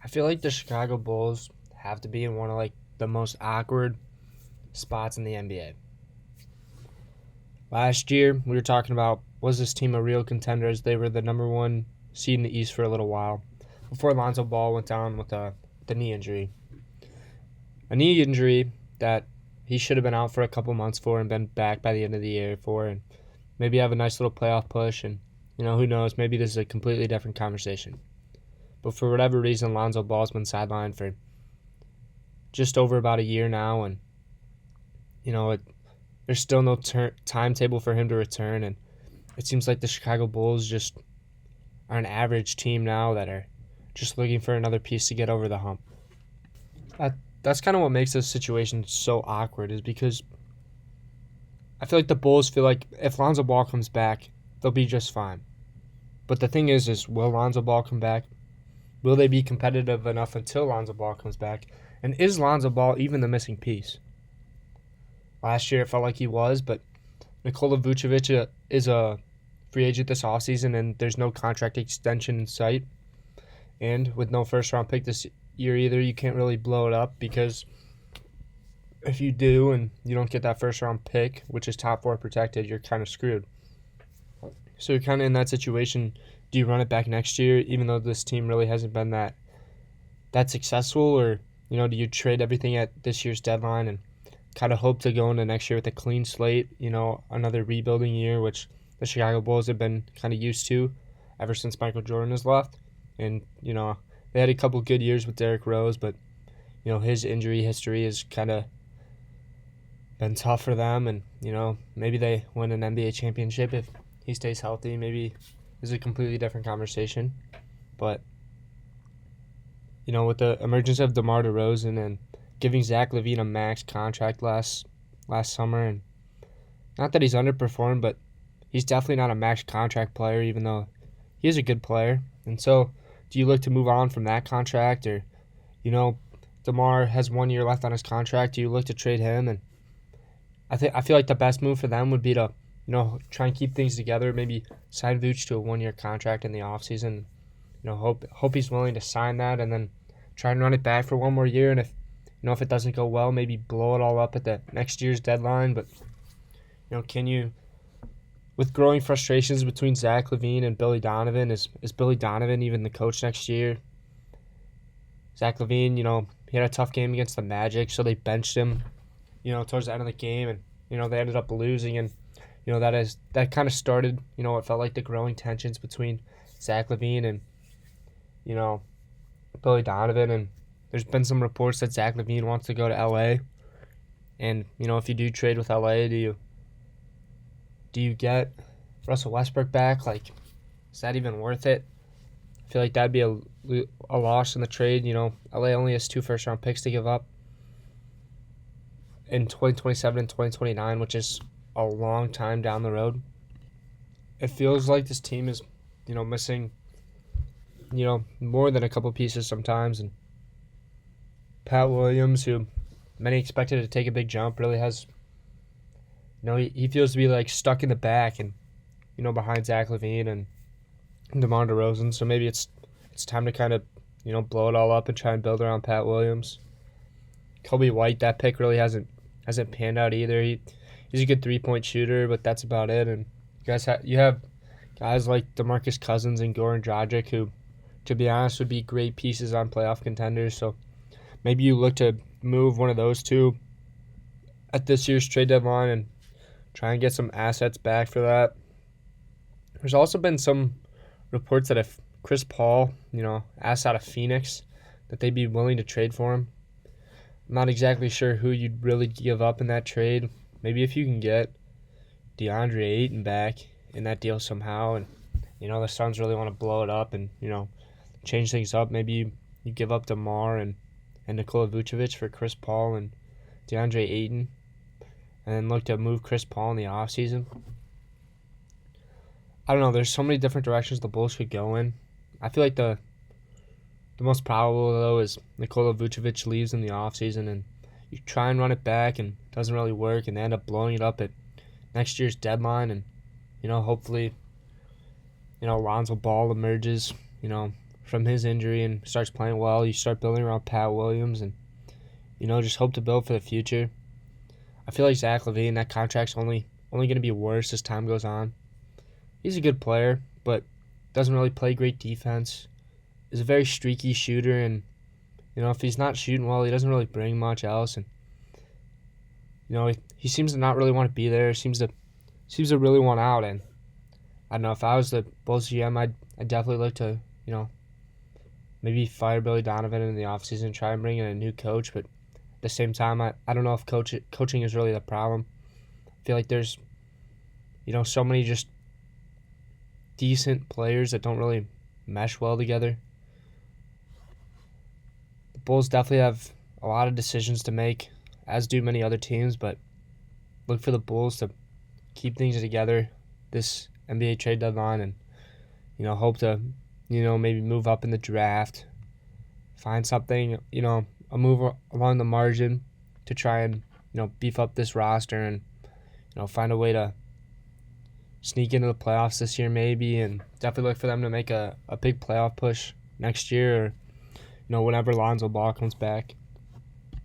I feel like the Chicago Bulls have to be in one of the most awkward spots in the NBA. Last year, we were talking about, was this team a real contender, as they were the number one seed in the East for a little while before Lonzo Ball went down with the knee injury. A knee injury that he should have been out for a couple months for and been back by the end of the year for, and maybe have a nice little playoff push. And who knows? Maybe this is a completely different conversation. But for whatever reason, Lonzo Ball's been sidelined for just over about a year now, and there's still no timetable for him to return. And it seems like the Chicago Bulls just are an average team now that are just looking for another piece to get over the hump. That's kind of what makes this situation so awkward, is because I feel like the Bulls feel like if Lonzo Ball comes back, they'll be just fine. But the thing is will Lonzo Ball come back? Will they be competitive enough until Lonzo Ball comes back? And is Lonzo Ball even the missing piece? Last year it felt like he was, but Nikola Vucevic is a free agent this offseason, and there's no contract extension in sight. And with no first-round pick this year either, you can't really blow it up, because if you do and you don't get that first-round pick, which is top 4 protected, you're kind of screwed. So you're kind of in that situation. Do you run it back next year, even though this team really hasn't been that successful? Or, do you trade everything at this year's deadline and kind of hope to go into next year with a clean slate, another rebuilding year, which the Chicago Bulls have been kind of used to ever since Michael Jordan has left. And, they had a couple good years with Derrick Rose, but, his injury history has kind of been tough for them. And, maybe they win an NBA championship if he stays healthy. Maybe it's a completely different conversation. But, with the emergence of DeMar DeRozan and giving Zach LaVine a max contract last summer, and not that he's underperformed, but he's definitely not a max contract player, even though he is a good player. And so, do you look to move on from that contract, or, DeMar has 1 year left on his contract? Do you look to trade him? And I feel like the best move for them would be to, try and keep things together. Maybe sign Vooch to a 1 year contract in the offseason. Hope he's willing to sign that, and then try and run it back for 1 more year. And if it doesn't go well, maybe blow it all up at the next year's deadline. But, can you, with growing frustrations between Zach LaVine and Billy Donovan, is Billy Donovan even the coach next year? Zach LaVine, he had a tough game against the Magic, so they benched him, towards the end of the game, and, they ended up losing. And, that kind of started, what felt like the growing tensions between Zach LaVine and, Billy Donovan. And there's been some reports that Zach LaVine wants to go to LA. And, if you do trade with LA, do you get Russell Westbrook back? Is that even worth it? I feel like that'd be a loss in the trade. LA only has 2 first-round picks to give up in 2027 and 2029, which is a long time down the road. It feels like this team is, missing, more than a couple pieces sometimes. And Pat Williams, who many expected to take a big jump, really has, he feels to be stuck in the back and, behind Zach LaVine and DeMar DeRozan. So maybe it's time to kind of, blow it all up and try and build around Pat Williams. Kobe White, that pick really hasn't panned out either. He's a good 3-point shooter, but that's about it. And you have guys like DeMarcus Cousins and Goran Dragic, who, to be honest, would be great pieces on playoff contenders. So maybe you look to move one of those two at this year's trade deadline and try and get some assets back for that. There's also been some reports that if Chris Paul, asked out of Phoenix, that they'd be willing to trade for him. I'm not exactly sure who you'd really give up in that trade. Maybe if you can get DeAndre Ayton back in that deal somehow, and, the Suns really want to blow it up and, change things up, maybe you give up DeMar and Nikola Vucevic for Chris Paul and DeAndre Ayton, and then look to move Chris Paul in the offseason. I don't know. There's so many different directions the Bulls could go in. I feel like the most probable, though, is Nikola Vucevic leaves in the offseason, and you try and run it back, and it doesn't really work, and they end up blowing it up at next year's deadline. And, hopefully, Lonzo Ball emerges, from his injury and starts playing well, you start building around Pat Williams and, just hope to build for the future. I feel like Zach LaVine, that contract's only going to be worse as time goes on. He's a good player, but doesn't really play great defense. Is a very streaky shooter, and, if he's not shooting well, he doesn't really bring much else. And, he seems to not really want to be there. Seems to really want out. And I don't know, if I was the Bulls GM, I'd definitely look to, maybe fire Billy Donovan in the offseason and try and bring in a new coach. But at the same time, I don't know if coaching is really the problem. I feel like there's, so many just decent players that don't really mesh well together. The Bulls definitely have a lot of decisions to make, as do many other teams, but look for the Bulls to keep things together this NBA trade deadline and, hope to, maybe move up in the draft, find something, a move along the margin to try and, beef up this roster and, find a way to sneak into the playoffs this year maybe, and definitely look for them to make a big playoff push next year or, whenever Lonzo Ball comes back.